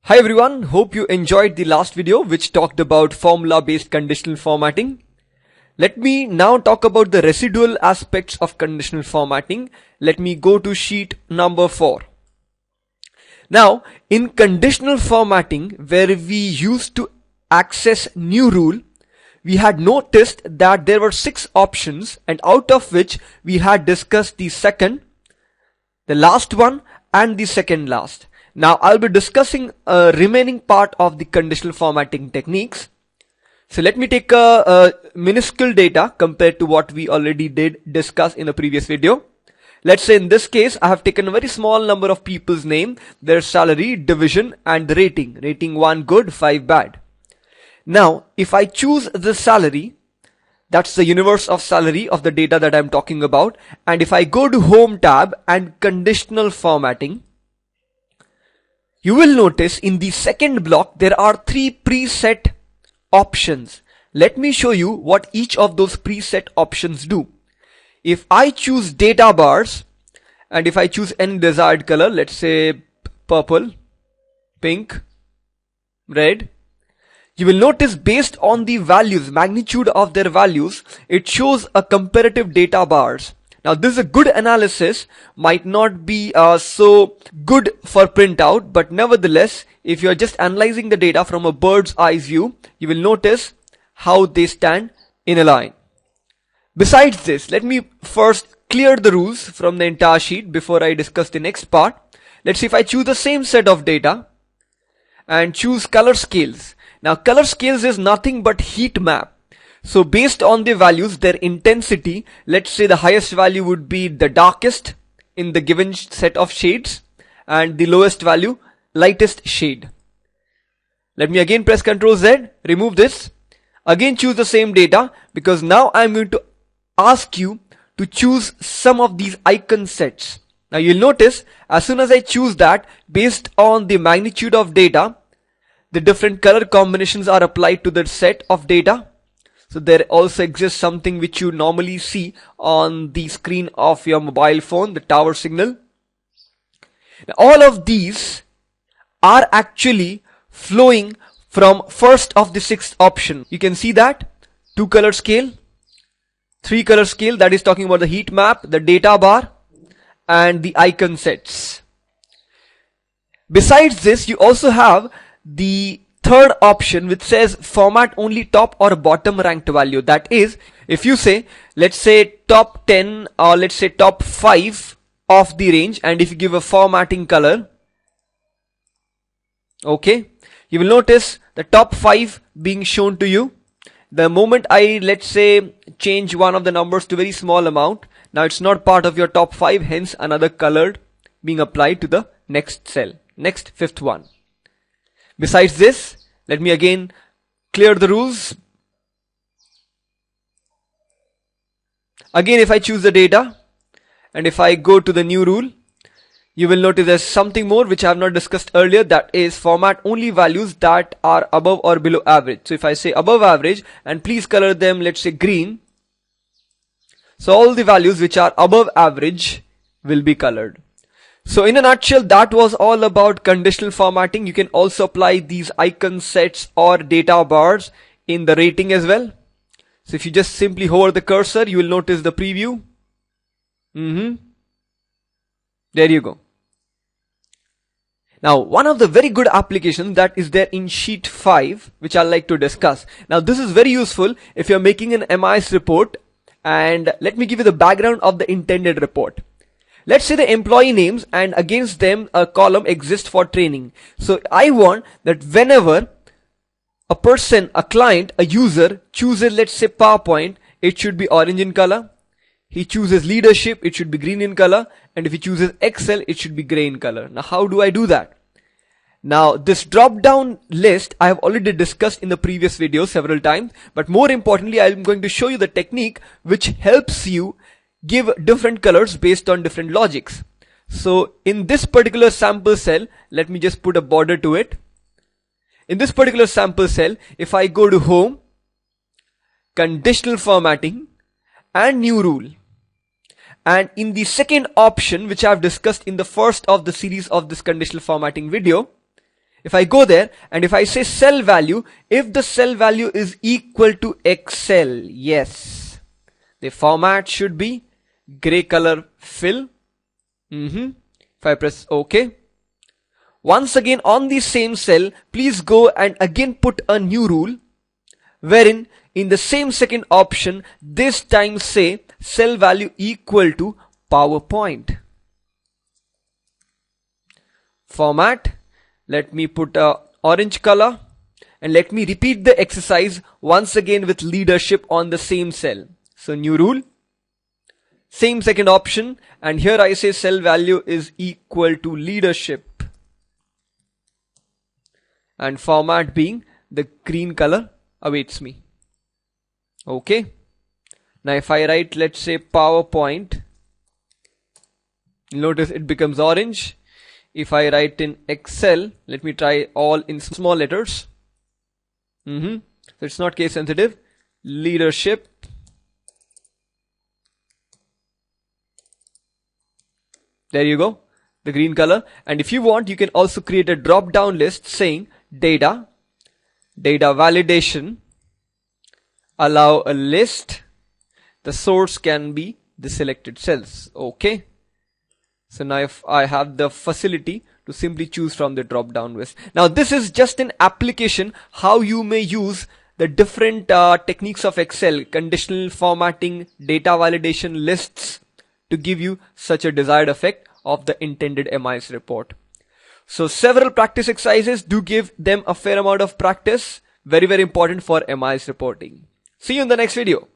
Hi everyone, hope you enjoyed the last video which talked about formula based conditional formatting. Let me now talk about the residual aspects of conditional formatting. Let me go to sheet number 4. Now in conditional formatting, where we used to access new rule, we had noticed that there were 6 options, and out of which we had discussed the second, the last one and the second last. Now I'll be discussing a remaining part of the conditional formatting techniques. So let me take a minuscule data compared to what we already did discuss in the previous video. Let's say in this case I have taken a very small number of people's name, their salary, division and the rating. Rating 1 good, 5 bad. Now if I choose the salary, that's the universe of salary of the data that I'm talking about, and if I go to Home tab and conditional formatting, you will notice in the second block there are 3 preset options. Let me show you what each of those preset options do. If I choose data bars and if I choose any desired color, let's say purple, pink, red, you will notice based on the values, magnitude of their values, it shows a comparative data bars. Now this is a good analysis, might not be so good for printout, but nevertheless, if you are just analyzing the data from a bird's eye view, you will notice how they stand in a line. Besides this, let me first clear the rules from the entire sheet before I discuss the next part. Let's see if I choose the same set of data and choose color scales. Now color scales is nothing but heat map. So based on the values, their intensity, let's say the highest value would be the darkest in the given set of shades and the lowest value, lightest shade. Let me again press Ctrl Z, remove this, again choose the same data, because now I'm going to ask you to choose some of these icon sets. Now you'll notice as soon as I choose that, based on the magnitude of data, the different color combinations are applied to the set of data. So there also exists something which you normally see on the screen of your mobile phone, the tower signal. Now, all of these are actually flowing from first of the 6th option. You can see that 2 color scale, 3 color scale, that is talking about the heat map, the data bar and the icon sets. Besides this, you also have the third option which says format only top or bottom ranked value. That is, if you say, let's say top 10 or let's say top 5 of the range, and if you give a formatting color, okay, you will notice the top 5 being shown to you. The moment I, let's say, change one of the numbers to very small amount, now it's not part of your top 5, hence another color being applied to the next cell, next 5th one. Besides this, let me again clear the rules. Again, if I choose the data and if I go to the new rule, you will notice there's something more which I have not discussed earlier, that is format only values that are above or below average. So if I say above average, and please color them, let's say green. So all the values which are above average will be colored. So in a nutshell, that was all about conditional formatting. You can also apply these icon sets or data bars in the rating as well. So if you just simply hover the cursor, you will notice the preview. There you go. Now, one of the very good applications that is there in sheet 5, which I'd like to discuss. Now, this is very useful if you're making an MIS report, and let me give you the background of the intended report. Let's say the employee names and against them a column exists for training. So I want that whenever a person, a client, a user chooses, let's say PowerPoint, it should be orange in color. He chooses leadership, it should be green in color. And if he chooses Excel, it should be gray in color. Now how do I do that? Now this drop down list I have already discussed in the previous video several times. But more importantly, I am going to show you the technique which helps you give different colors based on different logics. So in this particular sample cell, let me just put a border to it. In this particular sample cell, if I go to Home, Conditional Formatting and New Rule, and in the second option which I have discussed in the first of the series of this conditional formatting video, If I go there and if I say cell value, if the cell value is equal to Excel, yes, the format should be gray color fill. If I press OK, once again on the same cell, please go and again put a new rule, wherein in the same second option, this time say cell value equal to PowerPoint. Format, let me put a orange color and let me repeat the exercise once again with leadership on the same cell. So new rule, same second option, and here I say cell value is equal to leadership and format being the green color awaits me. Okay. Now if I write, let's say PowerPoint, notice it becomes orange. If I write in Excel, let me try all in small letters. So it's not case sensitive. Leadership. There you go, the green color. And if you want, you can also create a drop down list saying data validation, allow a list, the source can be the selected cells. Okay. So now if I have the facility to simply choose from the drop down list. Now this is just an application how you may use the different techniques of Excel, conditional formatting, data validation, lists to give you such a desired effect of the intended MIS report. So several practice exercises, do give them a fair amount of practice. Very, very important for MIS reporting. See you in the next video.